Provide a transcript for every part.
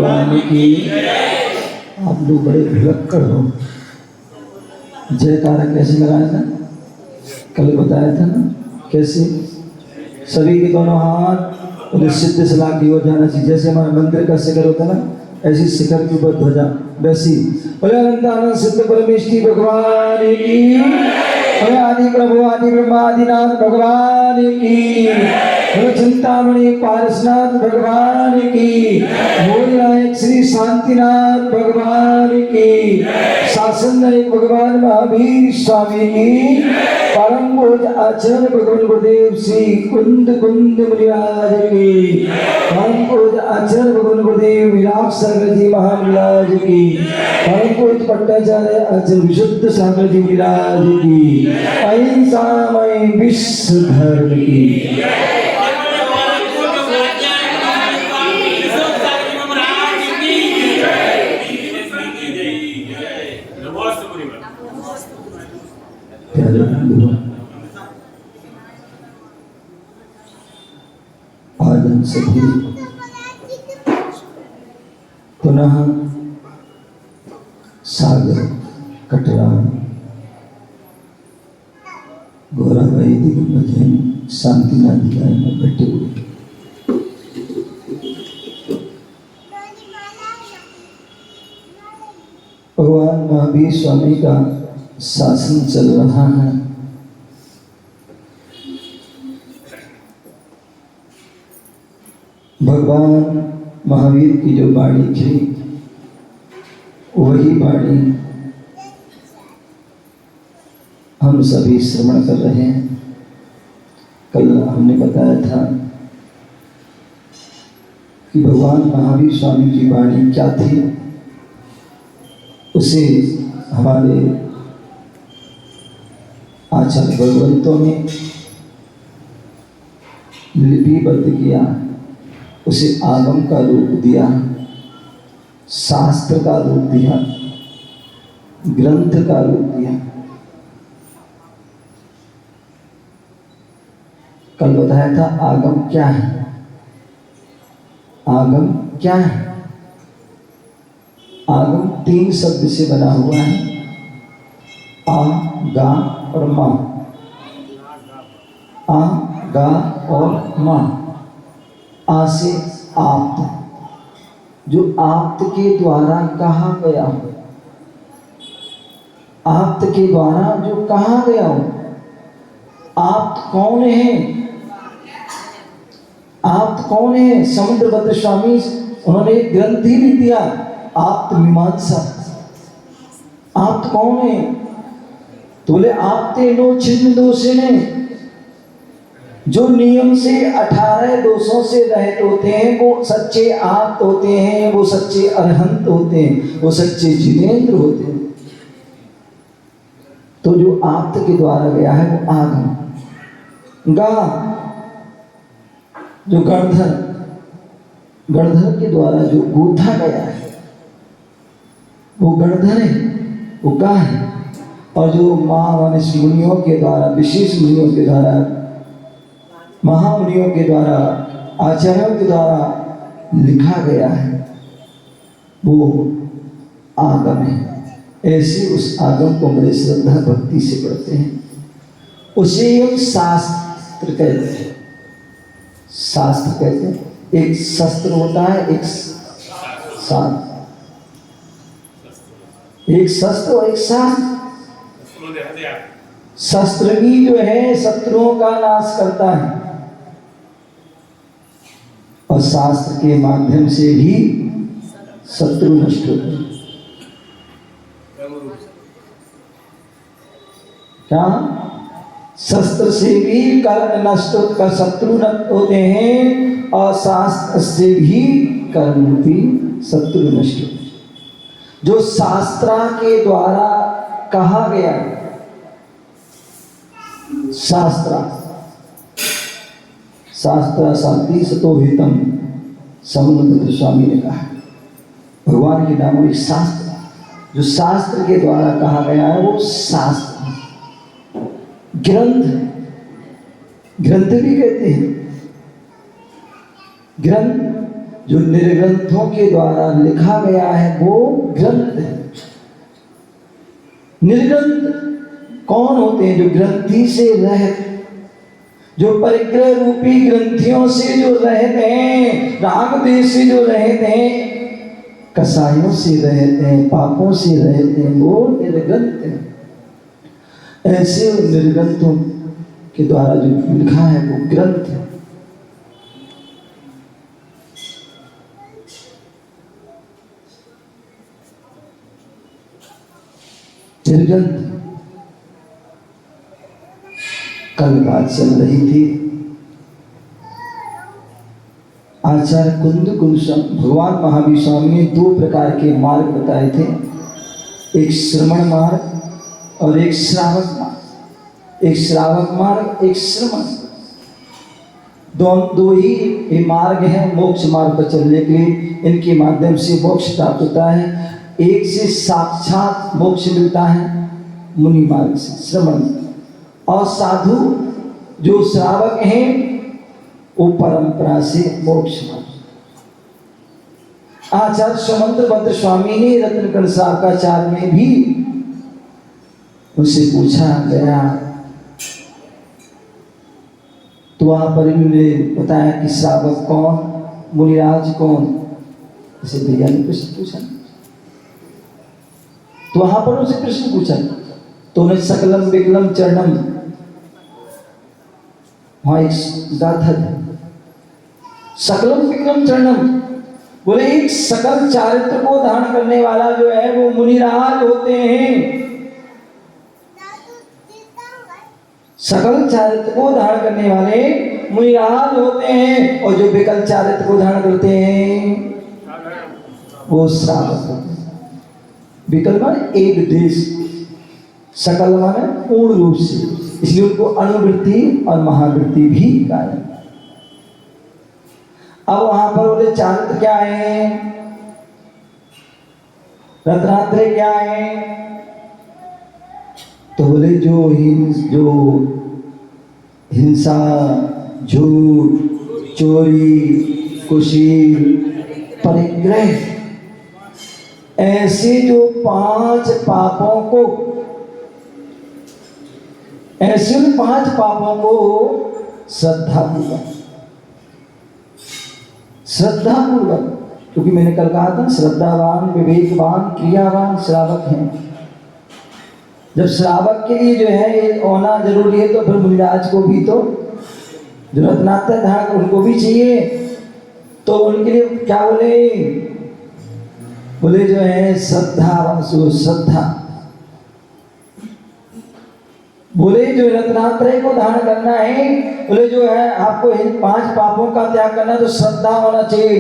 भगवान की। आप लोग बड़े भुलक्कड़ हो। जयकारा कैसे लगाया था? कल बताया था ना कैसे? सभी के दोनों हाथ और सिद्ध सलाह की ओर जाना चाहिए। जैसे हमारे मंदिर का शिखर होता है ना, ऐसी शिखर के ऊपर ध्वजा वैसी। बोले अनंतानंद सिद्ध परमेष्टि भगवान की। बोले आदि प्रभु आदि ब्रह्मा आदिनाथ भगवान की। बोले चिंतामणि पारसनाथ भगवान की। बोले नायक श्री शांतिनाथ भगवान की। शासन नायक भगवान महावीर स्वामी की। परम पूज आचार्य भगवान गुरुदेव श्री कुंद कुंद मुनिराज की। परम पूज आचार्य भगवान गुरुदेव विराट सागर जी महाराज की। परम पूज पट्टाचार्य आचार्य विशुद्ध सागर जी मुनिराज की। अहिंसामय विश्व धर्म की। आज हम सभी पुनः सागर कटरा गौरा वैदिक मध्यम शांतिनाथ में बैठे हुए। भगवान महावीर स्वामी का शासन चल रहा है। भगवान महावीर की जो वाणी थी वही वाणी हम सभी श्रवण कर रहे हैं। कल हमने बताया था कि भगवान महावीर स्वामी की वाणी क्या थी, उसे हमारे आचार्य भगवंतों ने लिपिबद्ध किया, उसे आगम का रूप दिया, शास्त्र का रूप दिया, ग्रंथ का रूप दिया। कल बताया था आगम क्या है। आगम क्या है? आगम 3 शब्द से बना हुआ है, आ, गा और मां। आ, गा और मां। आ से आप्त, जो आप्त के द्वारा कहा गया हो। आप्त के द्वारा जो कहा गया हो। आप्त कौन है? आप्त कौन है? समुद्रभद्र स्वामी उन्होंने एक ग्रंथ ही लिख दिया, आप्त मीमांसा। आप्त कौन है? तो बोले आप्ते नो छिन्न दोषिणे, जो नियम से 18 दोषों से रहित होते हैं वो सच्चे आप्त होते हैं, वो सच्चे अरहंत होते हैं, वो सच्चे जिनेंद्र होते हैं। तो जो आप्त के द्वारा गया है वो आगम। गा, जो गणधर, गणधर के द्वारा जो गूंथा गया है वो गणधर है, वो गा है। और जो माने मुनियों के द्वारा, विशेष मुनियों के द्वारा, महामुनियों के द्वारा, आचार्यों के द्वारा लिखा गया है वो आगम है। ऐसे उस आगम को बड़े श्रद्धा भक्ति से पढ़ते हैं। उसे हम शास्त्र कहते हैं। शास्त्र कहते हैं। एक शस्त्र होता है, एक शास्त्र। एक शस्त्र और एक शास्त्र। शस्त्रगी जो है शत्रुओं का नाश करता है, और शास्त्र के माध्यम से भी शत्रु नष्ट होते हैं। क्या? शस्त्र से भी कर्म नष्ट कर शत्रु नष्ट होते हैं, और शास्त्र से भी कर्म भी शत्रु नष्ट होते हैं। जो शास्त्रा के द्वारा कहा गया, शास्त्रा, शास्त्रा शांति सतोहितम, समुद्र स्वामी ने कहा। भगवान के नाम में शास्त्र, जो शास्त्र के द्वारा कहा गया है वो शास्त्र। ग्रंथ, ग्रंथ भी कहते हैं। ग्रंथ जो निर्ग्रंथों के द्वारा लिखा गया है वो ग्रंथ है। निर्ग्रंथ कौन होते हैं? जो ग्रंथि से रहित, जो परिग्रह रूपी ग्रंथियों से जो रहित हैं, राग देश से जो रहित हैं, कसायों से रहित हैं, पापों से रहित हैं, वो निर्ग्रंथ हैं। ऐसे निर्ग्रंथों के द्वारा जो लिखा है वो ग्रंथ है। निर्ग्रंथ। कल बात चल रही थी, आचार्य कुंद भगवान महावीर स्वामी ने 2 प्रकार के मार्ग बताए थे, एक श्रवण मार्ग और एक श्रावक मार्ग। एक श्रावक मार्ग, एक श्रवण। दो ही ये मार्ग हैं मोक्ष मार्ग पर चलने के लिए। इनके माध्यम से मोक्ष प्राप्त होता है। एक से साक्षात मोक्ष मिलता है मुनि मार्ग से, श्रवण। और साधु जो श्रावक हैं वो परंपरा से मोक्ष मार्ग। आचार्य समंत्र भद्र स्वामी ने रत्नकण शाखाचार्य में भी उनसे पूछा गया, तो वहां पर इन्होंने बताया कि श्रावक कौन, मुनिराज कौन। इसे भैया ने प्रश्न पूछा, तो वहां पर उनसे प्रश्न पूछा, तो उन्हें सकलम विकलम चरणम, वहां एक गाथा है, सकलम विकलम चरणम। बोले एक सकल चारित्र को धारण करने वाला जो है वो मुनिराज होते हैं। सकल चारित्र को धारण करने वाले मुनिराज होते हैं, और जो विकल चारित्र को धारण करते हैं वो श्रावक होते हैं। विकल माने एक देश, सकल माने पूर्ण रूप से, इसलिए उनको अनुवृत्ति और महावृत्ति भी कहा है। अब वहां पर बोले चारित्र क्या है, रत्नात्रय क्या है, तो बोले जो हिंसा, झूठ, चोरी, कुशील, परिग्रह, ऐसे जो 5 पापों को, ऐसे उन 5 पापों को श्रद्धापूर्वक, क्योंकि मैंने कल कहा था श्रद्धावान, विवेकवान, क्रियावान श्रावक हैं। जब श्रावक के लिए जो है ये होना जरूरी है, तो फिर मुनिराज को भी, तो जो रत्नात्रय धारक उनको भी चाहिए। तो उनके लिए क्या बोले जो है श्रद्धा, बोले जो रत्नात्रय को धारण करना है, बोले जो है आपको इन 5 पापों का त्याग करना है, तो श्रद्धा होना चाहिए।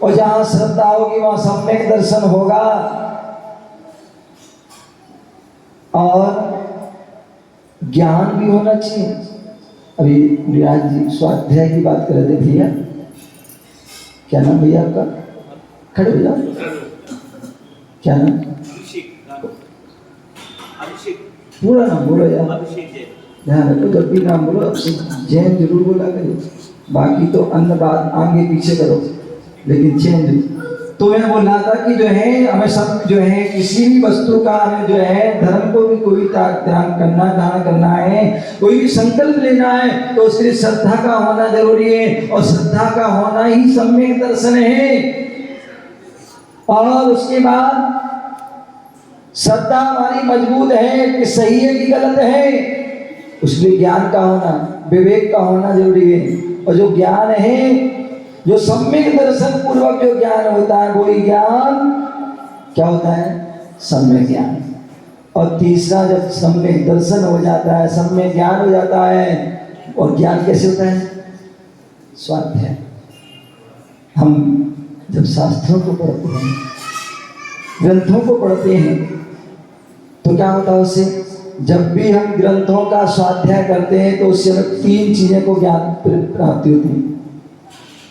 और जहां श्रद्धा होगी वहां सम्यक दर्शन होगा। और ज्ञान भी होना चाहिए। अभी विराज जी स्वाध्याय की बात कर रहे थे भैया, क्या नाम भैया आपका? खड़े हो जाओ, क्या नाम? पूरा नाम बोलो यार, ध्यान रखो जब भी नाम बोलो जैन जरूर बोला करो, बाकी तो अन्य बात आगे पीछे करो, लेकिन चेंज। तो मैं बोल रहा था कि जो है हमें सब जो है किसी भी वस्तु का हमें जो है धर्म को भी कोई त्याग करना, दान करना है, कोई भी संकल्प लेना है, तो उसके लिए श्रद्धा का होना जरूरी है। और श्रद्धा का होना ही सम्यक दर्शन है। और उसके बाद श्रद्धा हमारी मजबूत है कि सही है कि गलत है, उसमें ज्ञान का होना, विवेक का होना जरूरी है। और जो ज्ञान है, जो सम्यक दर्शन पूर्वक जो ज्ञान होता है, वही ज्ञान क्या होता है? सम्यक ज्ञान। और तीसरा, जब सम्यक दर्शन हो जाता है, सम्यक ज्ञान हो जाता है, और ज्ञान कैसे होता है? स्वाध्याय। हम जब शास्त्रों को पढ़ते हैं, ग्रंथों को पढ़ते हैं, तो क्या होता है उससे? जब भी हम ग्रंथों का स्वाध्याय करते हैं तो उससे हमें 3 चीजें को ज्ञान प्राप्ति होती है।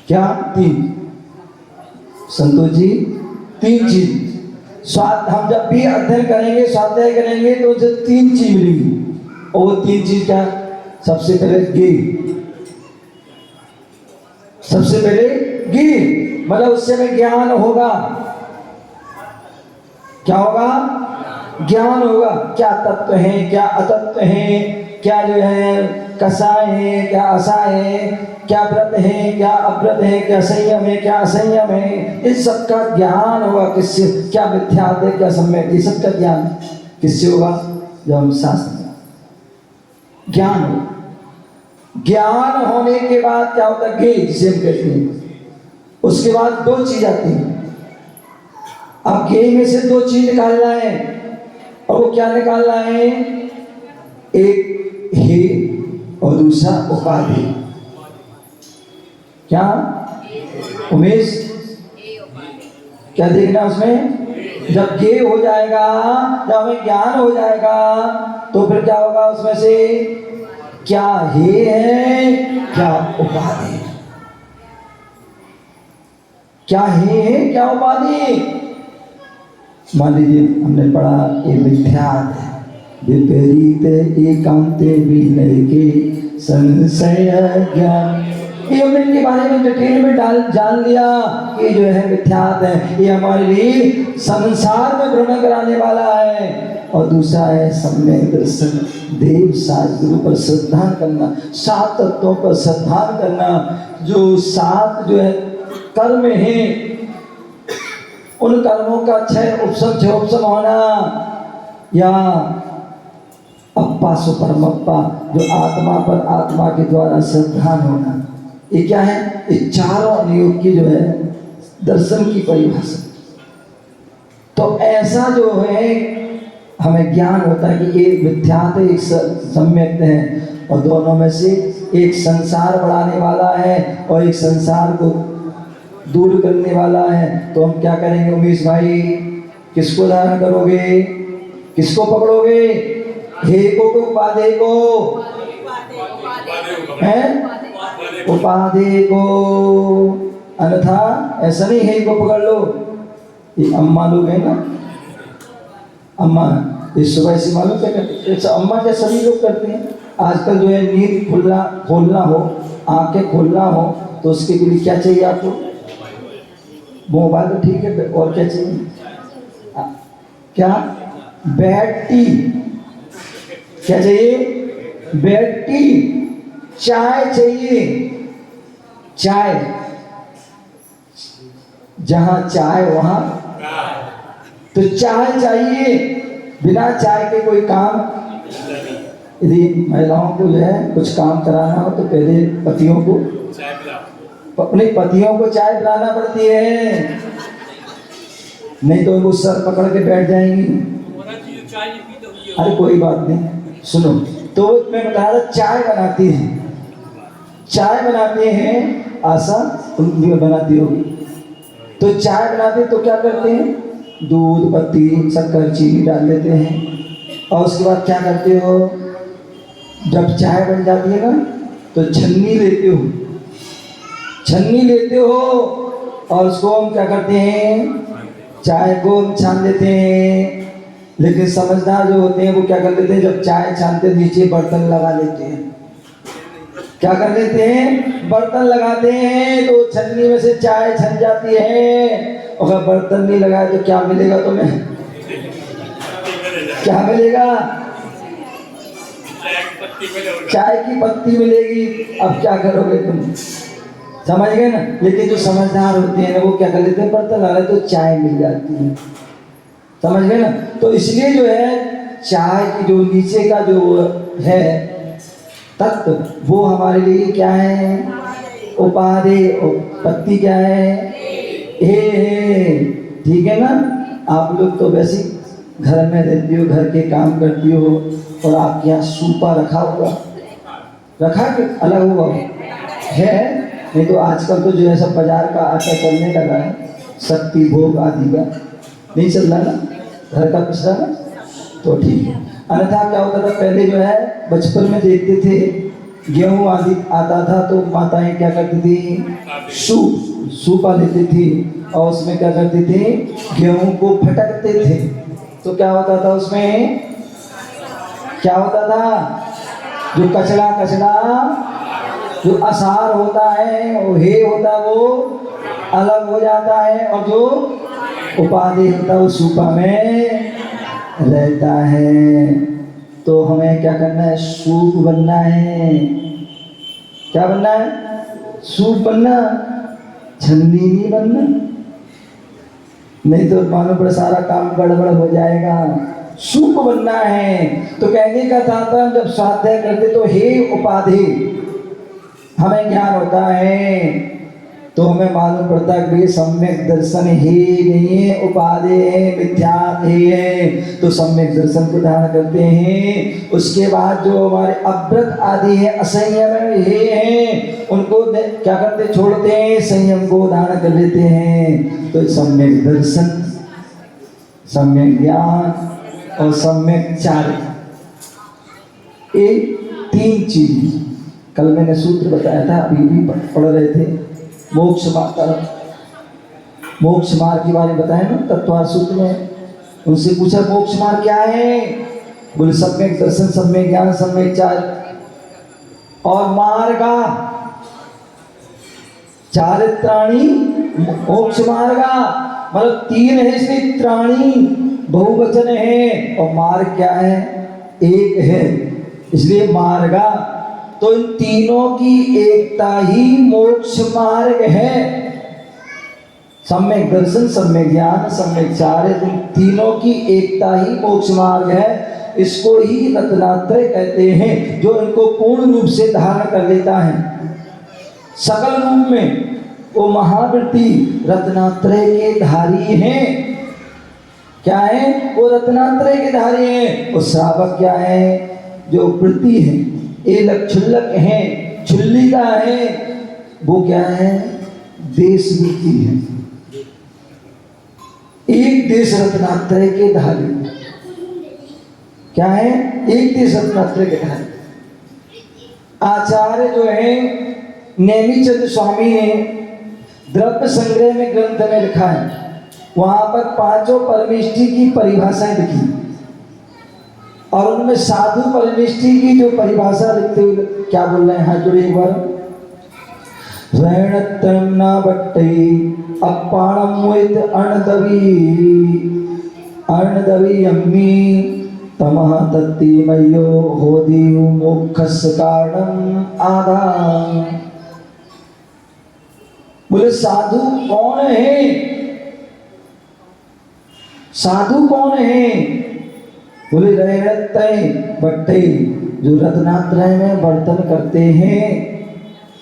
क्या? 3 संतोष जी, 3 चीज। हम जब भी अध्ययन करेंगे, स्वाध्याय करेंगे, तो उसे 3 चीज मिलेंगी। और वो 3 चीज क्या? सबसे पहले ज्ञेय, सबसे पहले ज्ञेय मतलब उससे में ज्ञान होगा। क्या होगा? ज्ञान होगा। क्या तत्व है, क्या अतत्व है, क्या जो है कसाय है, क्या असाय है, क्या व्रत है, क्या अव्रत है, क्या संयम है, क्या असंयम है, इस सब का ज्ञान होगा। किससे? क्या मिथ्यात्व है, क्या सम्यक, ये सब का ज्ञान किससे होगा? जब हम शास्त्र ज्ञान हो। ज्ञान होने के बाद क्या होता है? ज्ञेय, जिसे हम कहते हैं। उसके बाद दो चीज आती हैं। अब ज्ञेय में से दो चीज निकालना है, और वो क्या निकालना है? एक हे और दूसरा उपाधि। क्या उमेश, क्या देखना उसमें? जब ज्ञेय हो जाएगा, जब हमें ज्ञान हो जाएगा, तो फिर क्या होगा उसमें से? क्या हे है, क्या उपाधि है। क्या हे है, क्या उपाधि। मान लीजिए हमने पढ़ा ये मिथ्यात्व है, विपरीत एकांते विनय के संशय ज्ञान। ये हमने इनके बारे में डिटेल में जान लिया कि जो है मिथ्यात्व है, ये हमारे लिए संसार में भ्रमण कराने वाला है। और दूसरा है सम्यक दर्शन, देव शास्त्र गुरु पर श्रद्धा करना, सात तत्वों पर श्रद्धा करना। जो सात जो है कर्म है, उन कर्मों का क्षय उपशम होना, या अप्पा सुपरमप्पा, जो आत्मा पर आत्मा के द्वारा श्रद्धा होना, ये क्या है? ये चारों अनुयोग की जो है दर्शन की परिभाषा। तो ऐसा जो है हमें ज्ञान होता है कि एक मिथ्यात्व एक सम्यक है, और दोनों में से एक संसार बढ़ाने वाला है और एक संसार को दूर करने वाला है। तो हम क्या करेंगे उमेश भाई? किसको धारण करोगे, किसको पकड़ोगे? हे को उपाधि को है, उपाधि को। अन्यथा ऐसा नहीं है को पकड़ लो। ये अम्मा लोग है ना, अम्मा इस सुबह से मालूम क्या करते हैं? अम्मा क्या सभी लोग करते हैं। आजकल जो है नींद खोलना हो, आंखें खोलना हो, तो उसके लिए क्या चाहिए आपको? मोबाइल तो ठीक है, और क्या चाहिए? क्या? बैटरी। क्या चाहिए? बैटरी। चाय चाहिए। चाय, जहां चाय वहां तो चाय चाहिए। बिना चाय के कोई काम। यदि महिलाओं को जो है कुछ काम कराना हो तो पहले पतियों को, अपने पतियों को चाय पिलाना पड़ती है, नहीं तो वो सर पकड़ के बैठ जाएंगी। अरे कोई बात नहीं, सुनो। तो मैं बता रहा, चाय बनाती है, चाय बनाते हैं, आशा तुम बनाती होगी। तो चाय बनाते तो क्या करते हैं? दूध, पत्ती, शक्कर, चीनी डाल देते हैं, और उसके बाद क्या करते हो? जब चाय बन जाती है ना, तो छन्नी लेते हो, छन्नी लेते हो, और उसको हम क्या करते हैं? चाय को हम छान लेते हैं। लेकिन समझदार जो होते हैं वो क्या कर लेते हैं? जब चाय छानते हैं नीचे बर्तन लगा लेते हैं। क्या कर लेते हैं? बर्तन लगाते हैं, तो छन्नी में से चाय छन जाती है। अगर बर्तन नहीं लगाए तो क्या मिलेगा तुम्हें? क्या मिलेगा? चाय की पत्ती मिलेगी। अब क्या करोगे तुम? समझ गए ना? लेकिन जो समझदार होते हैं वो क्या कर लेते हैं? बर्तन लगा तो चाय मिल जाती है। समझ गए ना? तो इसलिए जो है चाय की जो नीचे का जो है तत्व, वो हमारे लिए क्या है? उपाधि। और पत्ती क्या है? हे। ठीक है ना? आप लोग तो वैसे घर में रहती हो, घर के काम करती हो, और आपके यहाँ सूपा रखा हुआ, रखा के अलग हुआ है। नहीं तो आजकल तो जो है सब बाजार का आटा चलने लगा है, शक्ति भोग आदि का नहीं चल रहा ना, घर का पिछड़ा ना, तो ठीक है। अन्यथा क्या होता था पहले जो है बचपन में देखते थे, गेहूं आदि आता था तो माताएं क्या करती थी? सूपा लेती थी, और उसमें क्या करती थी? गेहूं को फटकते थे। तो क्या होता था उसमें? क्या होता था? जो कचड़ा जो असार होता है, वो हे होता, वो अलग हो जाता है, और जो उपाधि होता है वो सूपा में रहता है। तो हमें क्या करना है? सूप बनना है। क्या बनना है? सूप बनना, छन्नी नहीं बनना, नहीं तो मानो पर सारा काम गड़बड़ हो जाएगा। सूप बनना है। तो कहने का तात्पर्य, जब स्वाध्याय करते तो हे उपाधि हमें ज्ञान होता है, तो हमें मालूम पड़ता है कि सम्यक दर्शन ही नहीं है, उपाधि है, मिथ्या है। तो सम्यक दर्शन को धारण करते हैं। उसके बाद जो हमारे अव्रत आदि है, असंयम ये है, उनको क्या करते? छोड़ते हैं, संयम को धारण कर लेते हैं। तो सम्यक दर्शन, सम्यक ज्ञान और सम्यक चार्य, ये तीन चीज कल मैंने सूत्र बताया था, अभी भी पढ़ रहे थे। मोक्ष मार्ग, मोक्ष मार्ग के बारे में बताया ना तत्वार सूत्र में। उनसे पूछा मोक्ष मार्ग क्या है? बोले सम्यक दर्शन, सम्यक ज्ञान, सम्यक चार्य। और मार्गा चारित्राणी मोक्ष मार्गा, मतलब तीन है इसलिए त्राणी बहुवचन है, और मार्ग क्या है? एक है, इसलिए मार्गा। तो इन तीनों की एकता ही मोक्ष मार्ग है। सम्यक दर्शन, सम्यक ज्ञान, सम्यक चार्य, इन तीनों की एकता ही मोक्ष मार्ग है। इसको ही रत्नात्रय कहते हैं, जो इनको पूर्ण रूप से धारण कर लेता है सकल रूप में। वो महावृत्ति रत्नात्रय के धारी हैं। क्या है? वो रत्नात्रय के धारी हैं। वो श्रावक क्या है? जो वृत्ति है, एलक छुल्लक है, छुल्लिका है, वो क्या है? देश वृत्ति है। एक देश रत्नात्रय के धारी। क्या है? एक देश रत्नात्रय के धारी। आचार्य जो है नेमिचंद स्वामी ने द्रव्य संग्रह में ग्रंथ में लिखा है, वहां पर पांचों परमेष्टि की परिभाषाएं लिखी, और उनमें साधु परमेष्टि की जो परिभाषा लिखते हुए क्या बोल रहे हैं? हाँ जुड़े एक बार। ऋणत्रम न बट्टई अपाणम मुइत अर्णदवी अम्मी तमह तत्ति मयो होदि मोक्षस्य कारणम आधा। बोले साधु कौन है? साधु कौन है? बोले ऋणत्रय बट्टई, जो रत्नात्रय में बर्तन करते हैं,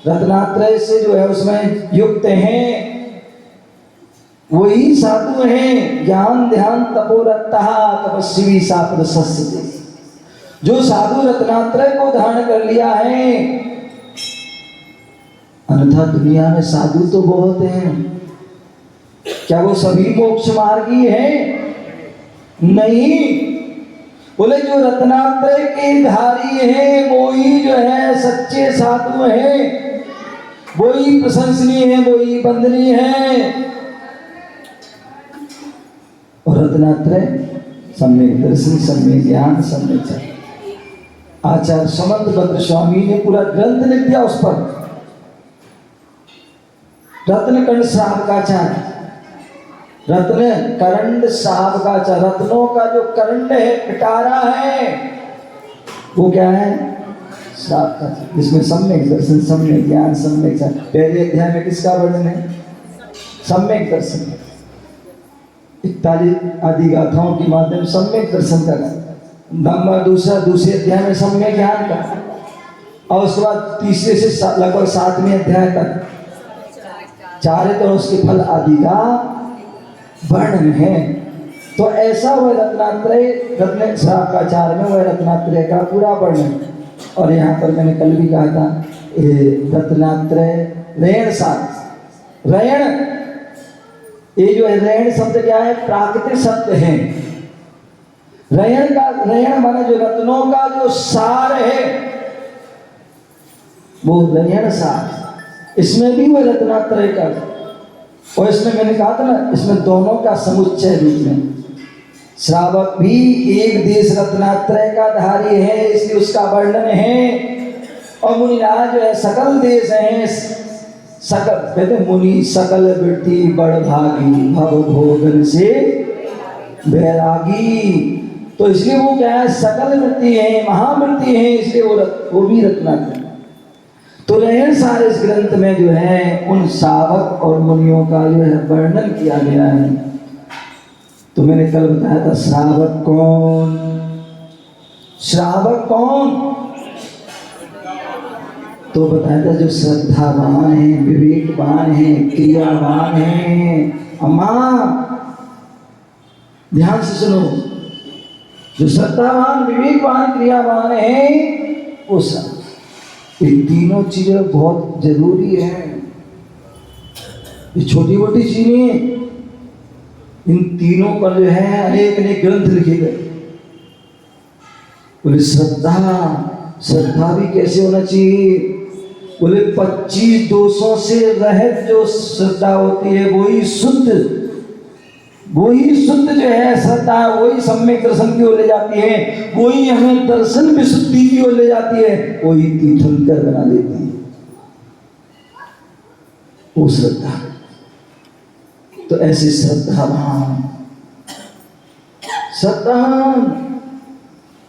रत्नात्रय से जो है उसमें युक्त हैं, वही साधु हैं। ज्ञान ध्यान तपोरत्तः तपस्वी सापद सस्यते, जो साधु रत्नात्रय को धारण कर लिया है। अन्यथा दुनिया में साधु तो बहुत हैं, क्या वो सभी मोक्ष मार्गी हैं? नहीं। बोले जो रत्नात्रय के धारी हैं, वो ही जो है सच्चे साधु हैं, वो ही प्रशंसनीय है, वो ही वंदनीय है। और रत्नात्रय सम्यक दर्शन, सम्यक ज्ञान, सम्यक चार्य। आचार्य समंत भद्र स्वामी ने पूरा ग्रंथ लिख दिया उस पर। रत्नकंड साधकाचार्य, रत्न करंड साधकाचार्य, रत्नों का जो करंड है, पिटारा है, वो क्या है? साधकाचार्य। इसमें सम्यक दर्शन, सम्यक ज्ञान, सम्यक चार्य। पहले अध्याय में किसका वर्णन है? सम्यक दर्शन। 41 आदि गाथाओं के माध्यम सम्यक दर्शन का। नंबर दूसरे अध्याय में सम्यक ज्ञान का, और उसके बाद तीसरे से लगभग 7वें अध्याय तक चार्य तो उसके फल आदि का वर्णन है। तो ऐसा वह रत्नात्रय, रत्न साधकाचार्य में वह रत्नात्रय का पूरा वर्णन। और यहाँ पर मैंने कल भी कहा था, रत्नात्रय ऋण साध, ऋण, ये जो है ऋण शब्द क्या है? प्राकृतिक शब्द है। ऋण का, ऋण माने जो रत्नों का जो सार है, वो ऋण सार। इसमें भी वो रत्नात्रय का, और इसमें मैंने कहा था ना, इसमें दोनों का समुच्चय रूप में। श्रावक भी एक देश रत्नात्रय का धारी है, इसलिए उसका वर्णन है। और मुनिराज जो है सकल देश हैं, सकल कहते मुनि सकल वृत्ति बड़ भागी भव भोगन से बैरागी। तो इसलिए वो क्या है, सकल वृत्ति है, महावृत्ति है, इसलिए वो भी रत्नाकर। तो रहे सारे इस ग्रंथ में जो है उन सावक और मुनियों का जो है वर्णन किया गया है। तो मैंने कल बताया था श्रावक कौन, श्रावक कौन, तो बताया था जो श्रद्धावान है, विवेकवान है, क्रियावान है। अम्मा ध्यान से सुनो, जो श्रद्धावान, विवेकवान, क्रियावान है वो सब, ये तीनों चीजें बहुत जरूरी है। ये छोटी मोटी चीजें, इन तीनों पर जो है अनेक अनेक ग्रंथ लिखे गए। बोले श्रद्धा भी कैसे होना चाहिए, बोले 25 दोषों से रहित जो श्रद्धा होती है वही शुद्ध जो है श्रद्धा, वही सम्यक दर्शन की ओर ले जाती है, वही हमें दर्शन विशुद्धि की ओर ले जाती है, वही तीर्थंकर बना देती है वो श्रद्धा। तो ऐसे श्रद्धावान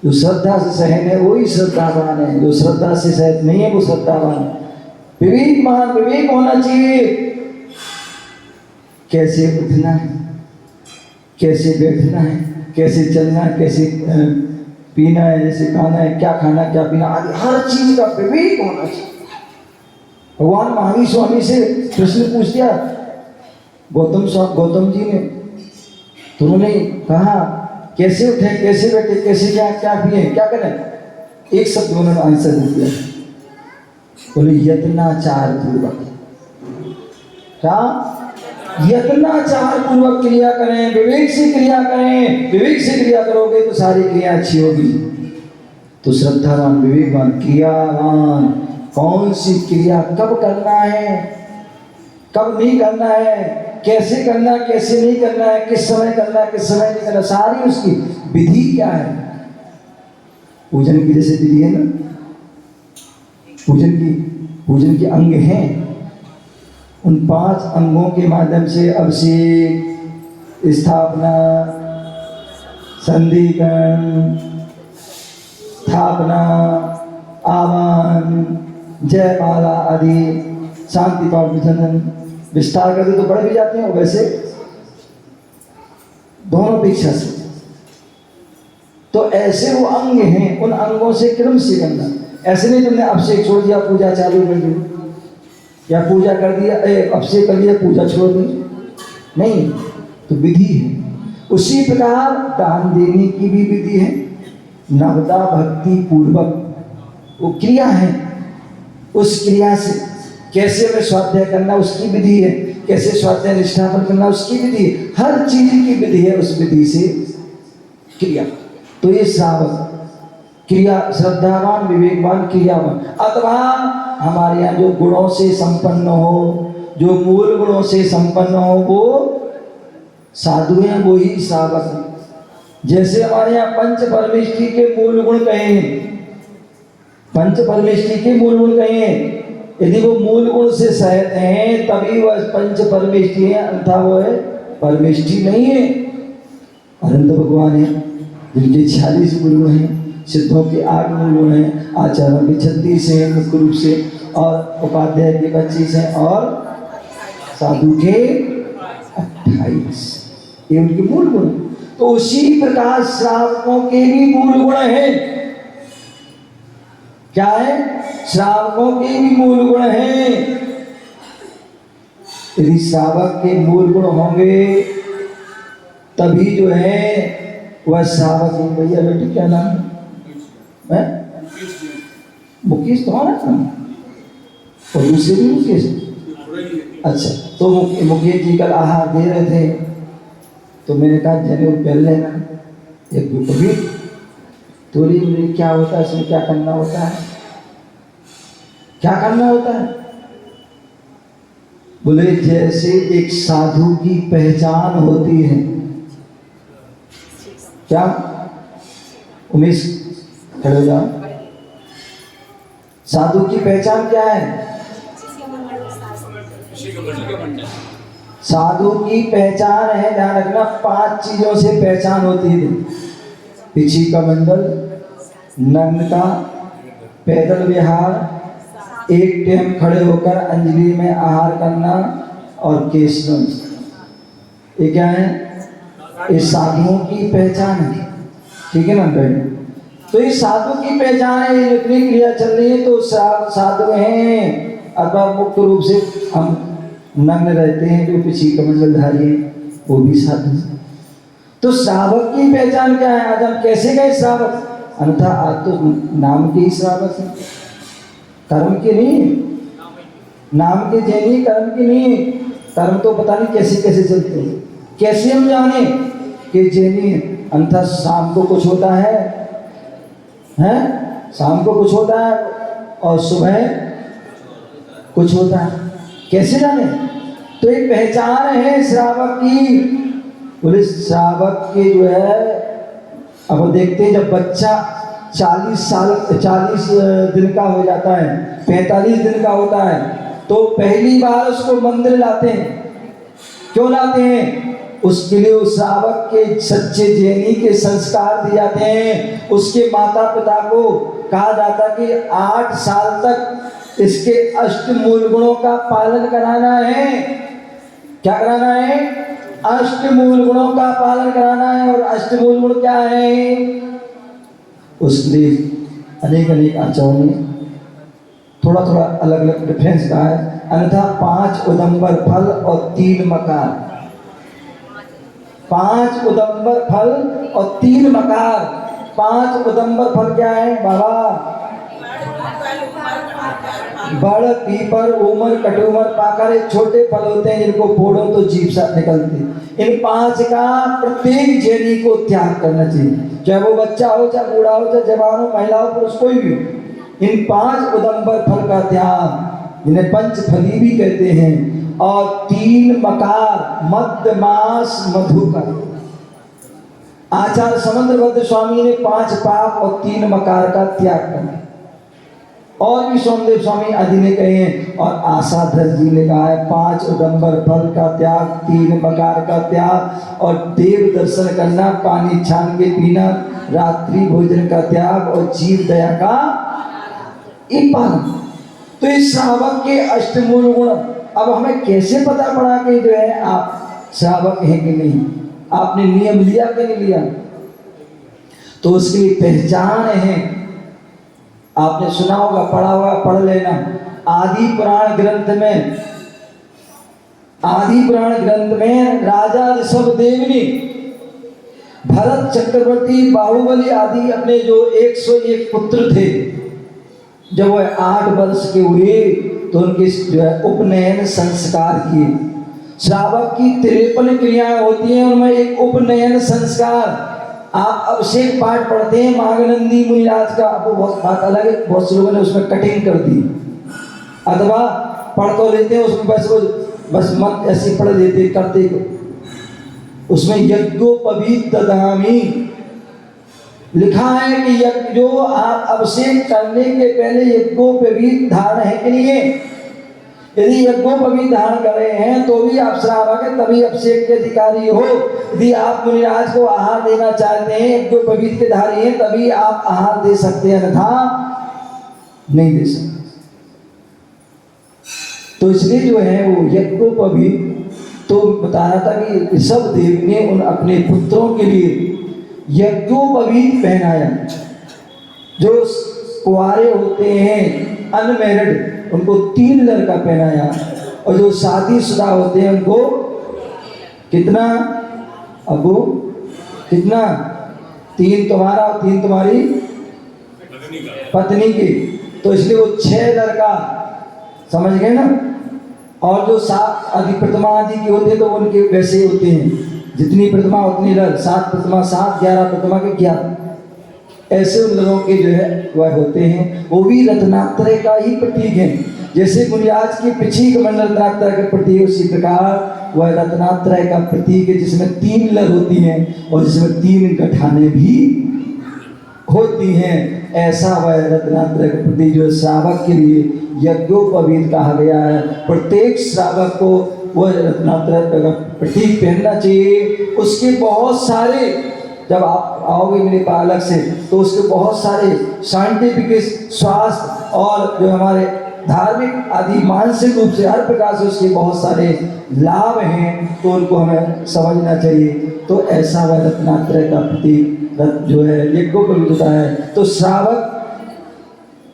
जो श्रद्धा से सहन है वही श्रद्धावान है, जो श्रद्धा से सहन नहीं है वो श्रद्धावान है। विवेक होना चाहिए, कैसे उठना है, कैसे बैठना है, कैसे चलना है, कैसे पीना है, जैसे खाना है, क्या खाना क्या पीना, आदि हर चीज का विवेक होना चाहिए। भगवान महावीर स्वामी से प्रश्न पूछ दिया गौतम जी ने, तो उन्होंने कहा कैसे उठे, कैसे बैठे, कैसे क्या पिए, क्या करें, एक शब्द उन्होंने आंसर दिया, बोले यत्नाचार पूर्वक। क्या? यत्नाचार पूर्वक क्रिया करें, विवेक से क्रिया करें। विवेक से क्रिया करोगे तो सारी क्रिया अच्छी होगी। तो श्रद्धावान, विवेकवान, क्रियावान, कौन सी क्रिया कब करना है, कब नहीं करना है, कैसे करना है, कैसे नहीं करना है, किस समय करना है, किस समय नहीं करना, सारी उसकी विधि क्या है। पूजन की जैसे विधि है ना, पूजन के अंग हैं, उन 5 अंगों के माध्यम से अभिषेक, स्थापना, संधिकरण, स्थापना, आवाहन, जयमाला आदि, शांति पाठ, विधन, विस्तार करते तो बढ़ भी जाते हैं, वैसे दोनों पीछा से। तो ऐसे वो अंग हैं, उन अंगों से क्रम से करना। ऐसे नहीं तुमने अभिषेक छोड़ दिया पूजा चालू कर दी, या पूजा कर दिया अभिषेक कर दिया पूजा छोड़ दी, नहीं, तो विधि है। उसी प्रकार दान देने की भी विधि है, नवदा भक्ति पूर्वक वो क्रिया है, उस क्रिया से कैसे हमें स्वाध्याय करना उसकी विधि है, कैसे स्वाध्याय निष्ठापन करना उसकी विधि है, हर चीज की विधि है, उस विधि से क्रिया। तो ये श्रावक क्रिया, श्रद्धावान, विवेकवान, क्रियावान। अथवा हमारे यहाँ जो गुणों से संपन्न हो, जो मूल गुणों से संपन्न हो, वो साधु हैं, वो ही श्रावक हैं। जैसे हमारे यहाँ पंच परमेष्टि के मूल गुण कहे हैं, पंच परमेष्टि के मूल गुण कहे हैं, यदि वो मूल गुण से सहित हैं तभी वह पंच परमेष्टि है, अन्यथा वो है परमेष्टि नहीं है। अनंत भगवान है जिनके 46 मूल गुण हैं, सिद्धों के 8 मूल गुण हैं, आचार्यों के 36 हैं मुख्य रूप से, और उपाध्याय के 25 हैं, और साधु के 28, ये उनके मूल गुण। तो उसी प्रकार श्रावकों के भी मूल गुण हैं। क्या है? श्रावकों के भी मूल गुण हैं। यदि श्रावक के मूल गुण होंगे तभी जो है वह श्रावक है। भैया बेटी क्या नाम है? मुकेश तो ना, और दूसरे भी मुकेश। अच्छा, तो मुकेश जी कल आहार दे रहे थे, तो मैंने कहा जनेऊ पहन लेना, एक भी थोड़ी बोली क्या होता है इसमें, क्या करना होता है, क्या करना होता है? बोले जैसे एक साधु की पहचान होती है। क्या उमेश खड़े हो जाओ। साधु की पहचान क्या है? साधु की पहचान है, ध्यान रखना, 5 चीजों से पहचान होती है। पिछी का मंडल, नग्नता, पैदल विहार, एक टाइम खड़े होकर अंजलि में आहार करना और केशवन। ये क्या है? ये साधुओं की पहचान है, ठीक है ना बहन? तो ये साधु की पहचान है, ये जितनी क्रिया चल रही है तो साधु हैं। अथवा मुख्य रूप से हम नग्न रहते हैं, जो पिछी कमंडलधारी है वो भी साधु है। तो श्रावक की पहचान क्या है? आज हम कैसे गए श्रावक? अन्यथा आज तो नाम के ही श्रावक है, कर्म के नहीं। नाम के जैनी, कर्म के नहीं। कर्म तो पता नहीं कैसे कैसे चलते हैं, कैसे हम जाने कि जैनी है? अन्यथा शाम को कुछ होता है, हैं? शाम को कुछ होता है और सुबह कुछ होता है, कैसे जाने? तो एक पहचान है श्रावक की। बोले श्रावक के जो है, अब देखते हैं जब बच्चा 40 दिन का हो जाता है, 45 दिन का होता है, तो पहली बार उसको मंदिर लाते हैं। क्यों लाते हैं? उसके लिए उस श्रावक के सच्चे जैनी के संस्कार दिए जाते हैं। उसके माता पिता को कहा जाता कि 8 साल तक इसके अष्टमूल गुणों का पालन कराना है। क्या कराना है? अष्टमूल गुणों का पालन कराना है। और अष्टमूल गुण क्या है? उसके लिए अनेक अनेक आचार्यों ने थोड़ा थोड़ा अलग अलग डिफरेंस कहा है। अन्यथा 5 उदंबर फल और 3 मकार। 5 उदंबर फल और 3 मकार। 5 उदंबर फल क्या है बाबा? बड़, पीपर, उमर, कटुमर, पाकर। छोटे फल होते हैं जिनको फोड़ो तो जीभ साथ निकलती। इन 5 का प्रत्येक जैनी को त्याग करना चाहिए, चाहे वो बच्चा हो, चाहे बूढ़ा हो, चाहे जवान हो, महिला हो, पुरुष, कोई भी हो। इन 5 उदंबर फल का त्याग, जिन्हें पंचफली भी कहते हैं, और 3 मकार, मध्य मास मधुकर। आचार्य समुद्रभद्र स्वामी ने 5 पाप और 3 मकार का त्याग किया। और भी सोमदेव स्वामी आदि ने कहे हैं, और आशाधर जी ने कहा है 5 उदंबर फल का त्याग, 3 मकार का त्याग, और देव दर्शन करना, पानी छान के पीना, रात्रि भोजन का त्याग, और जीव दया का पालन। तो इस श्रावक के अष्टमूल गुण। अब हमें कैसे पता पड़ा कि जो है आप श्रावक हैं कि नहीं? आपने नियम लिया कि नहीं लिया? तो उसके लिए पहचान है। आपने सुना होगा, पढ़ा होगा, पढ़ लेना। आदि पुराण ग्रंथ में राजा ऋषभदेव ने भरत चक्रवर्ती, बाहुबली आदि अपने जो 101 पुत्र थे, जब वह 8 वर्ष के हुए तो उनके जो है उपनयन संस्कार किए। श्रावक की 53 क्रियाएं होती हैं, उनमें एक उपनयन संस्कार। आप अभिषेक पाठ पढ़ते हैं माघनंदी मुनिराज का, आपको बहुत बात अलग है, बहुत से लोगों ने उसमें कटिंग कर दी, अथवा पढ़ तो लेते हैं उसमें बस मत ऐसे पढ़ लेते करते। उसमें यज्ञोपवीत दधामी लिखा है कि यज्ञ जो आप अभिषेक करने के पहले यज्ञोपवीत धारण है कि नहीं है? यदि यज्ञोपवीत धारण कर रहे हैं तो भी आप श्रावक हैं, तभी अभिषेक के अधिकारी हो। यदि आप मुनिराज को आहार देना चाहते हैं, यज्ञोपवीत के धारी हैं, तभी आप आहार दे सकते हैं, अन्यथा नहीं दे सकते। तो इसलिए जो है वो यज्ञोपवीत, तो बताया था कि ऋषभदेव ने उन अपने पुत्रों के लिए यज्ञोपवीत पहनाया। जो कुंवारे होते हैं अनमैरिड, उनको 3 लड़का पहनाया, और जो शादीशुदा होते हैं उनको कितना? अबू कितना? 3 तुम्हारा और 3 तुम्हारी पत्नी की। तो इसलिए वो 6 लड़का, समझ गए ना? और जो 7 आदि प्रतिमा आदि की होते हैं तो उनके वैसे होते हैं, जितनी प्रतिमा उतनी लड़, 7 प्रतिमा 7, 11 प्रतिमा के 11, ऐसे उन लोगों के जो है वह होते हैं। वो भी रत्नात्रय का ही प्रतीक है। जैसे मुनिराज की पिछी कमंडल रत्नात्रय का प्रतीक, उसी प्रकार वह रत्नात्रय का प्रतीक है, जिसमें 3 लड़ होती हैं और जिसमें 3 गठाने भी होती हैं, ऐसा वह रत्नात्रय के प्रति जो श्रावक के लिए यज्ञोपवीत कहा गया है। प्रत्येक श्रावक को वह रत्नात्रय का प्रतीक पहनना चाहिए। उसके बहुत सारे, जब आप आओगे मेरे पालक से तो उसके बहुत सारे साइंटिफिक, स्वास्थ्य और जो हमारे धार्मिक आदि मानसिक रूप से हर प्रकार से उसके बहुत सारे लाभ हैं, तो उनको हमें समझना चाहिए। तो ऐसा वह रत्नात्रय का प्रतीक जो है यज्ञोपवीत होता है। तो श्रावक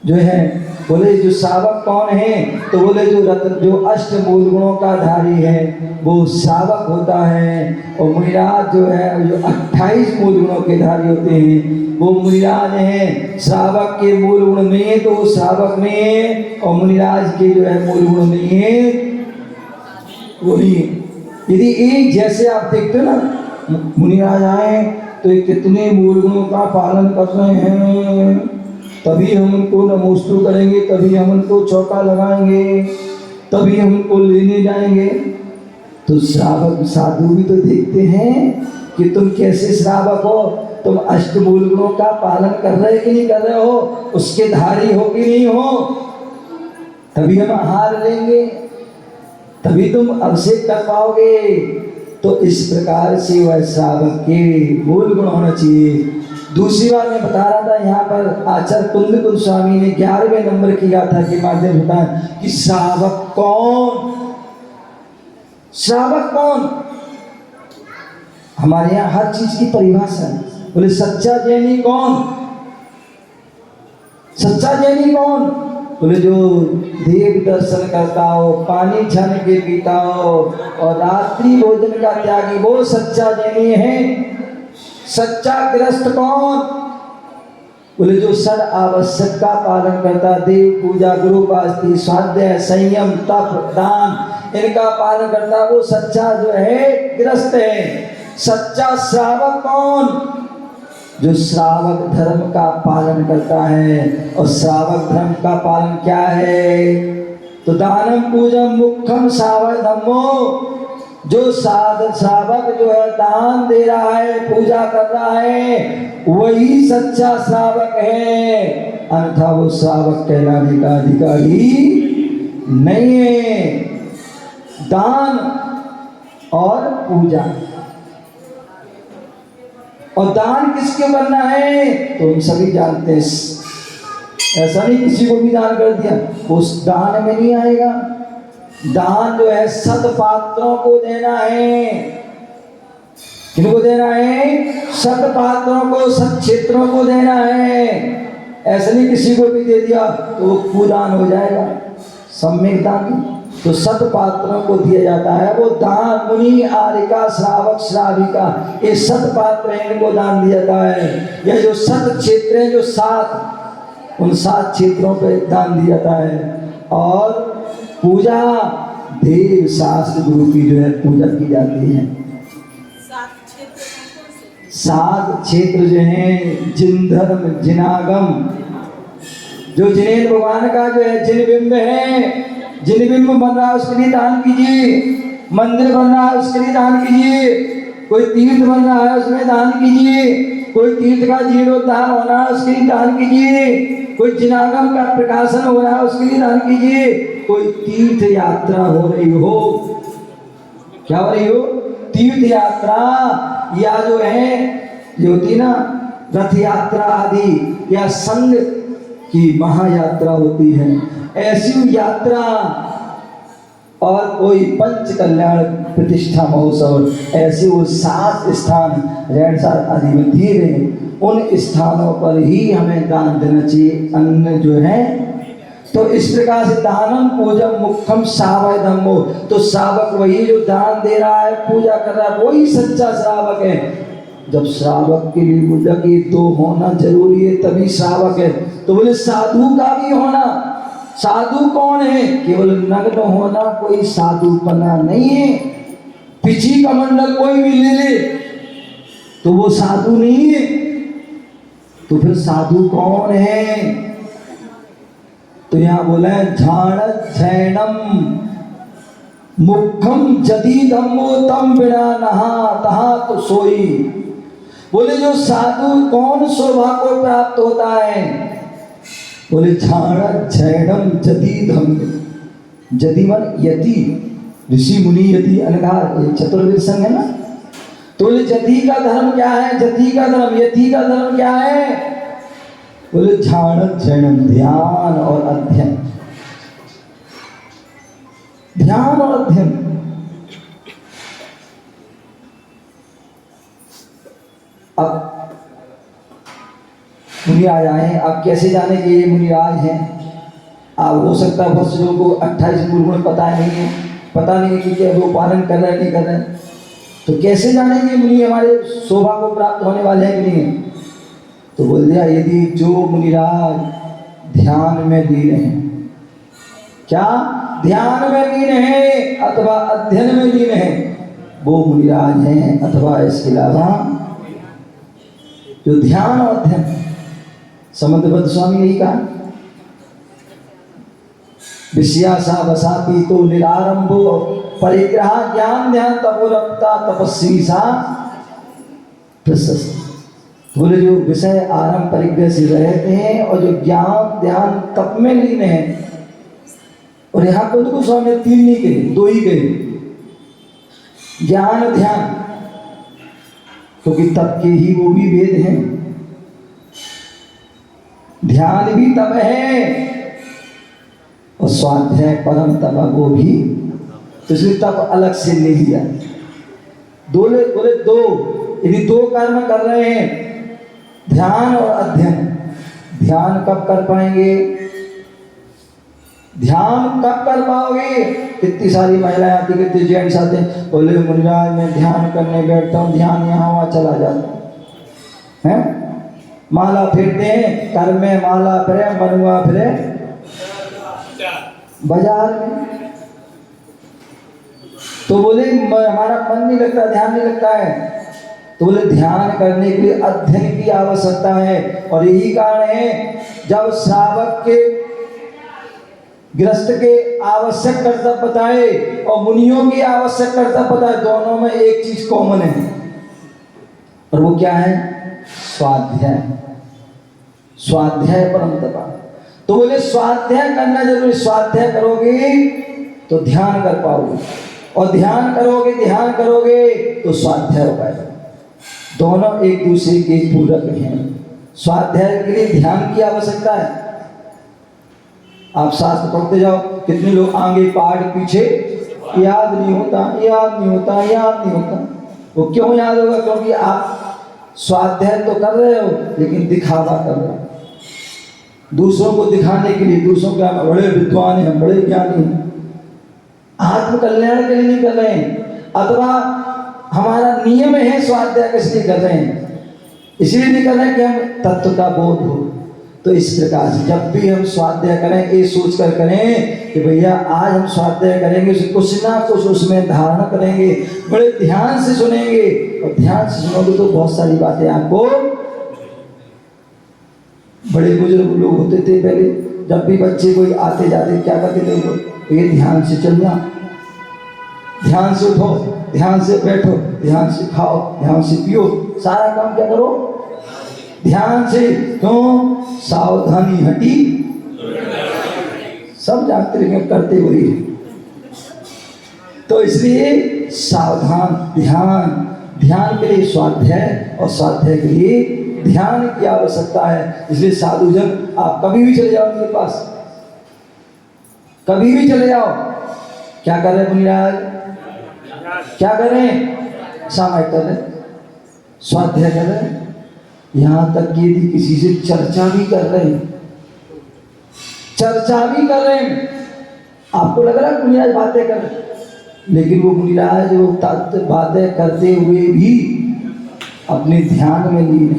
जो है, बोले जो श्रावक कौन है, तो बोले जो अष्ट मूल गुणों का धारी है वो श्रावक होता है। और मुनिराज जो है जो 28 मूल गुणों के धारी होते हैं वो मुनिराज हैं। श्रावक के मूल गुण नहीं है तो वो श्रावक नहीं है, और मुनिराज के जो है मूल गुण नहीं है वो नहीं है। यदि एक जैसे आप देखते हो ना, मुनिराज आए तो ये कितने मूल गुणों का पालन कर रहे हैं, तभी हम उनको नमोस्तु करेंगे, तभी हम उनको चौका लगाएंगे, तभी हम उनको लेने जाएंगे। तो श्रावक साधु भी तो देखते हैं कि तुम कैसे श्रावक हो, तुम अष्टमूल गुणों का पालन कर रहे कि नहीं कर रहे हो, उसके धारी हो कि नहीं हो, तभी हम आहार लेंगे, तभी तुम अभिषेक कर पाओगे। तो इस प्रकार से वह श्रावक के मूल गुण होना चाहिए। दूसरी बात मैं बता रहा था, यहाँ पर आचार्य कुंद गोस्वामी ने 11वें नंबर की गाथा के माध्यम से बताया कि श्रावक कौन, श्रावक कौन। हमारे यहाँ हर चीज की परिभाषा है। बोले सच्चा जैनी कौन, सच्चा जैनी कौन, बोले जो देव दर्शन करता हो, पानी छन के पीता हो और रात्रि भोजन का त्यागी, वो सच्चा जैनी है। सच्चा गृहस्थ कौन, बोले जो सद आवश्यक का पालन करता, देव पूजा, गुरु उपासना, स्वाध्याय, संयम, तप, दान, इनका पालन करता, वो सच्चा जो है गृहस्थ है। सच्चा श्रावक कौन, जो श्रावक धर्म का पालन करता है। और श्रावक धर्म का पालन क्या है, तो दानम पूजम मुख्यम श्रावक धर्मो, जो श्रावक जो है दान दे रहा है, पूजा कर रहा है, वही सच्चा श्रावक है, अन्यथा वो श्रावक कहलाने का अधिकारी नहीं है। दान और पूजा, और दान किसके करना है तो हम सभी जानते हैं। ऐसा नहीं किसी को भी दान कर दिया उस दान में नहीं आएगा। दान जो है सदपात्रों को देना है। किनको देना है, सदपात्रों को, सदक्षेत्रों को देना है। ऐसा नहीं किसी को भी दे दिया तो वो कुदान हो जाएगा, सम्यक दान। तो सदपात्रों को दिया जाता है वो दान। मुनि, आरिका, श्रावक, श्राविका, ये सदपात्र हैं, इनको दान दिया जाता है। यह जो सद क्षेत्र है, जो 7, उन 7 क्षेत्रों पे दान दिया जाता है। और पूजा, देव शास्त्र गुरु की जो है पूजा की जाती है। 7 क्षेत्र जो हैं, जिन धर्म, जिनागम, जो जिनेन्द्र भगवान का जो है जिनबिंब है, जिनबिंब बन रहा है उसके लिए दान कीजिए, मंदिर बन रहा है उसके लिए दान कीजिए, कोई तीर्थ बन रहा है उसमें दान कीजिए, कोई तीर्थ का जीर्णोद्धार हो रहा है उसके लिए दान कीजिए, कोई जिनागम का प्रकाशन हो रहा है उसके लिए दान कीजिए, कोई तीर्थ यात्रा हो रही हो, क्या हो रही हो, तीर्थ यात्रा, या जो है जो होती ना रथ यात्रा आदि, या संघ की महायात्रा होती है, ऐसी यात्रा, और कोई पंच कल्याण प्रतिष्ठा महोत्सव, ऐसे वो 7 स्थान रैणसार आदि में दिए गए, उन स्थानों पर ही हमें दान देना चाहिए, अन्न जो है। तो इस प्रकार से दानम पूजम मुख्यम श्रावक धम्मो, तो श्रावक वही जो दान दे रहा है, पूजा कर रहा है, वही सच्चा श्रावक है। जब श्रावक के लिए बोला कि 2 होना जरूरी है तभी श्रावक है, तो बोले साधु का भी होना। साधु कौन है, केवल नग्न होना कोई साधुपना नहीं है। पिछी का मंडल कोई भी ले ले तो वो साधु नहीं है। तो फिर साधु कौन है, तो यहाँ बोला है झाणम मुखम जदी धम्मो तम बिना नहा तहा तो सोई। बोले जो साधु कौन शोभा को प्राप्त होता है? बोले झाड़ा झैणम जदीधम। जदीवन यति, ऋषि मुनि यति अनघार, ये चतुर्वेद संग है ना। तो बोले जति का धर्म क्या है? जति का धर्म, यति का धर्म क्या है? बोले झाड़ झैणम, ध्यान और अध्ययन। ध्यान और अध्ययन। अब मुनिराज आए, अब कैसे जाने कि ये मुनिराज हैं? अब हो सकता है बहुत से लोगों को 28 गुण पता नहीं है, पता नहीं है कि क्या वो पालन कर रहे हैं नहीं कर रहे हैं। तो कैसे जानेंगे मुनि हमारे शोभा को प्राप्त होने वाले हैं कि नहीं? तो बोल दिया यदि जो मुनिराज ध्यान में लीन है, क्या ध्यान में लीन है अथवा अध्ययन में लीन है, वो मुनिराज हैं। अथवा इसके अलावा जो ध्यान और अध्ययन, समंतबद्ध स्वामी यही कहा, विषयासा वसापी तो निरारंभो परिग्रह ज्ञान ध्यान तपोरप्ता तपस्वी सा प्रशस्त। बोले जो विषय आरंभ परिग्रह से रहते हैं और जो ज्ञान ध्यान तप में लीन है, और यहाँ पर तो स्वामी 3 नहीं कहे, 2 ही कहे, ज्ञान ध्यान, क्योंकि तप के ही वो भी वेद हैं, ध्यान भी तप है और स्वाध्याय परम तप वो भी। तो इसलिए तप अलग से ले लिया। बोले 2, यदि 2 कर्म कर रहे हैं, ध्यान और अध्ययन। ध्यान कब कर पाएंगे? ध्यान कब कर पाओगे? कितनी सारी महिलाएं आती, कितने जेंट्स आते हैं, बोले मुनिराज मैं ध्यान करने बैठता हूँ, ध्यान यहाँ वहाँ चला जाता है, माला फेरते हैं, कर में माला फिरे, मनुआ फिरे बाजार में। तो बोले हमारा मन नहीं लगता, ध्यान नहीं लगता है। तो बोले ध्यान करने के लिए अध्ययन की आवश्यकता है। और यही कारण है जब श्रावक के गृहस्थ के आवश्यक कर्तव्य बताए और मुनियों की आवश्यक कर्तव्य बताए, दोनों में एक चीज कॉमन है, और वो क्या है? स्वाध्याय। स्वाध्याय परम तप। तो बोले स्वाध्याय करना जरूरी। स्वाध्याय करोगे तो ध्यान कर पाओगे, और ध्यान करोगे तो स्वाध्याय हो पाएगा। दोनों एक दूसरे के पूरक हैं। स्वाध्याय के लिए ध्यान की आवश्यकता है। आप शास्त्र पढ़ते जाओ, कितने लोग आगे पहाड़ पीछे, याद नहीं होता। वो क्यों याद होगा? क्योंकि आप स्वाध्याय तो कर रहे हो लेकिन दिखावा कर रहे हो, दूसरों को दिखाने के लिए, दूसरों के हम बड़े विद्वान हैं, बड़े ज्ञानी हैं, आत्म कल्याण के लिए नहीं कर रहे हैं। अथवा हमारा नियम है स्वाध्याय किस लिए कर रहे हैं? इसलिए नहीं कर रहे हैं कि हम तत्व का बोध हो। तो इस प्रकार से जब भी हम स्वाध्याय करें, ये सोच कर करें कि भैया आज हम स्वाध्याय करेंगे, कुछ ना कुछ उसमें धारणा करेंगे, बड़े ध्यान से सुनेंगे, और ध्यान से सुनोगे तो बहुत सारी बातें आपको। बड़े बुजुर्ग लोग होते थे पहले, जब भी बच्चे कोई आते जाते क्या करते थे, वो ये ध्यान से चलना, ध्यान से उठो, ध्यान से बैठो, ध्यान से खाओ, ध्यान से पियो, सारा काम क्या करो ध्यान से। क्यों? सावधानी हटी सब जानते लेकिन करते हुए। तो इसलिए सावधान, ध्यान के लिए स्वाध्याय, और स्वाध्याय के लिए ध्यान की आवश्यकता है। इसलिए साधुजन आप कभी भी चले जाओ उनके पास, कभी भी चले जाओ, क्या कर रहे मुनिराज? क्या कर रहे हैं? सामायिक कर रहे, स्वाध्याय कर रहे हैं। यहाँ तक कि यदि किसी से चर्चा भी कर रहे हैं, आपको लग रहा है मुनिराज बातें कर रहे हैं, लेकिन वो मुनिराज वो बातें करते हुए भी अपने ध्यान में लीन है।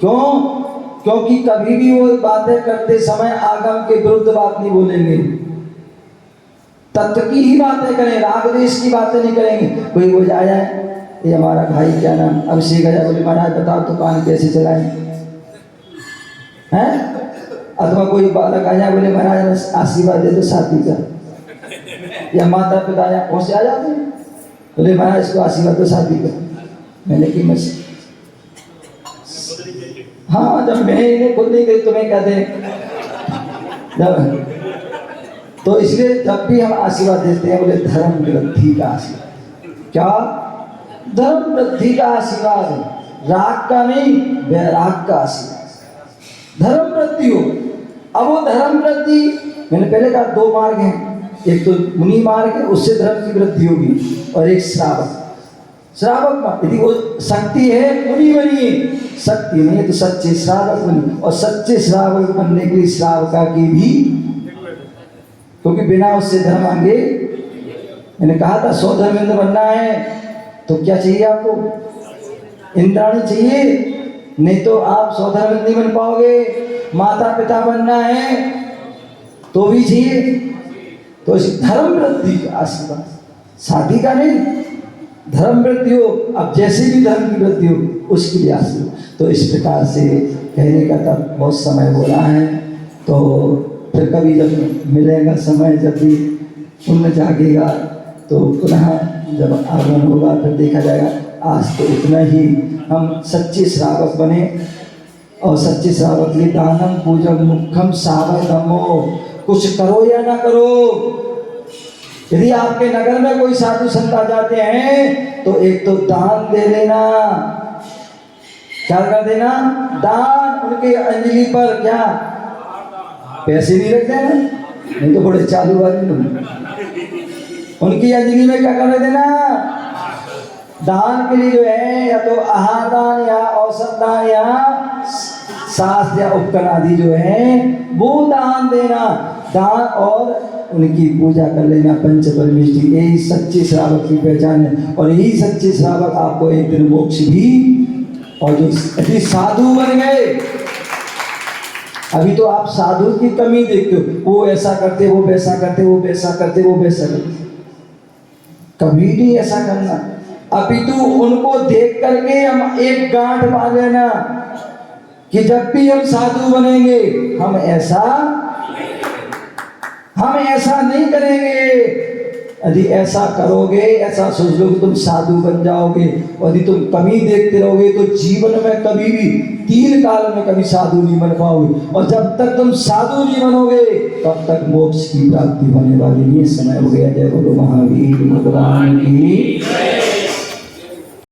क्यों? क्योंकि कभी भी वो बातें करते समय आगम के विरुद्ध बात नहीं बोलेंगे, तत्व की ही बातें करें, राग देश की बातें नहीं करेंगे। कोई वो जाए, ये हमारा भाई क्या नाम अभिषेक है, बोले महाराज बताओ दुकान कैसे चलाएं हैं? अथवा कोई बालक आ जाए, बोले महाराज आशीर्वाद दे दो शादी का, या माता पिता या कौन से आ जाते हैं, बोले महाराज इसको आशीर्वाद दो शादी का। मैंने कि मैं हाँ, जब मैं इन्हें खुद नहीं दे तुम्हें क्या दे। जब तो इसलिए जब भी हम आशीर्वाद देते हैं बोले धर्म वृद्धि का आशीर्वाद। क्या? धर्म वृद्धि का आशीर्वाद है, राग का नहीं, वैराग का आशीर्वाद। धर्म वृद्धि हो। अब वो धर्म वृद्धि, मैंने पहले कहा दो मार्ग हैं, एक तो मुनि मार्ग है, उससे धर्म की वृद्धि होगी, और एक श्रावक। श्रावक यदि वो शक्ति है मुनि बनिए, शक्ति नहीं है तो सच्चे श्रावक बनिए। और सच्चे श्रावक बनने के लिए श्रावका की भी, क्योंकि बिना उससे धर्म आगे, मैंने कहा था 100 धर्मेंद्र बनना है तो क्या चाहिए आपको? इंद्राणी चाहिए, नहीं तो आप 100 धर्मेंद्र नहीं बन पाओगे। माता पिता बनना है तो भी चाहिए। तो इस धर्म वृद्धि का आशीर्वाद, शादी का नहीं, धर्म वृद्धि हो। अब जैसे भी धर्म की वृद्धि हो उसके लिए आशीर्वाद। तो इस प्रकार से कहने का तब बहुत समय हो रहा है, तो फिर कभी जब मिलेगा समय, जब भी पुण्य जागेगा तो पुनः जब आगमन होगा फिर देखा जाएगा। आज तो इतना ही, हम सच्चे श्रावक बने, और सच्चे श्रावक के लिए दानम पूजन मुखम सावधमो, कुछ करो या ना करो। यदि आपके नगर में कोई साधु संत आ जाते हैं तो एक तो दान दे देना। क्या कर देना? दान। उनके अंजलि पर क्या पैसे नहीं रख देना, नहीं तो बड़े चालू वाले लोग। उनकी अंजलि में क्या कर देना? दान के लिए जो है, या तो आहार दान या औसत दान या शास्त्र या उपकरण आदि जो है वो दान देना। दान और उनकी पूजा कर लेना, पंच परमेष्टि। यही सच्चे श्रावक की पहचान है, और यही सच्चे श्रावक आपको एक दिन मोक्ष भी। और जो यदि साधु बन गए, अभी तो आप साधु की कमी देखते हो, वो ऐसा करते, वो वैसा करते, वो वैसा करते, वो वैसा करते। कभी नहीं ऐसा करना, अपितु उनको देख करके हम एक गांठ बांध लेना कि जब भी हम साधु बनेंगे हम ऐसा नहीं करेंगे। यदि ऐसा करोगे, ऐसा सोच लो कि तुम साधु बन जाओगे, और यदि तुम कमी देखते रहोगे तो जीवन में कभी भी, 3 काल में कभी साधु नहीं बन पाओगे। और जब तक तुम साधु नहीं बनोगे तब तक मोक्ष की प्राप्ति होने वाली नहीं। समय हो गया। जय बोलो महावीर भगवान की।